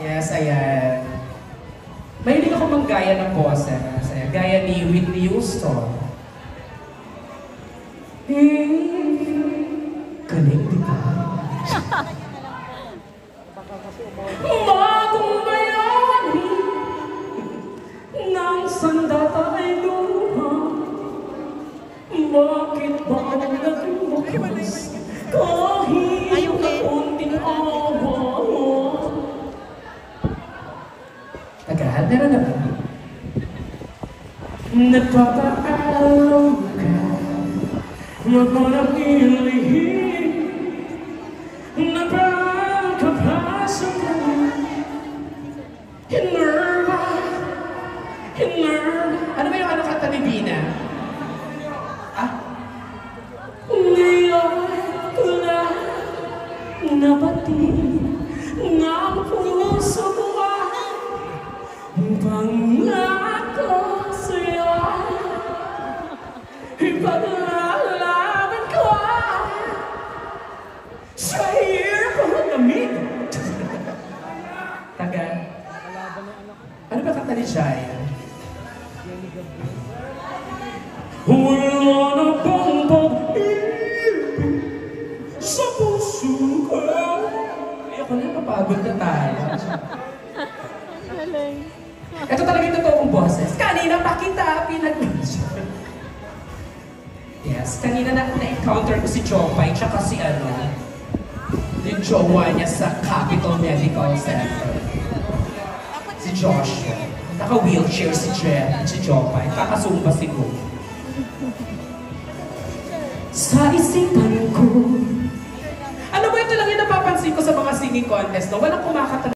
Yes, ayan. Mahilig ako manggaya ng pose. Gaya ni Whitney Houston. Galing, di ba? Bagong bayani ng sandata ay luha. Bakit ba ang nagbukas kahit na kunting awa? Tagal, meron na ba? Nagpapaalam ka, magmanapilihim, nagpapapasok ka, hinerva. Ano ba yung ano kanta ni Bina? Ngayon ko na nabatid ng puso ko pangako sa'yo, ipaglalaban ko sa hirap ang lamig. Tagal. Ano ba kanta ni Shaya? Wala na bang pag-ibig sa puso ko? Ayoko na, mapagod na tayo. Ito talaga yung totoong boses. Kanina pa kita pinag-mention. Yes, kanina na-encounter ko si Jopay tsaka si yung jowa niya sa Capital Medical Center. Si Joshua. Naka-wheelchair si Jopay. Kakasumba siguro. Sa isipan ko. Ano ba ito lang yung napapansin ko sa mga singing contest? No? Walang kumakanta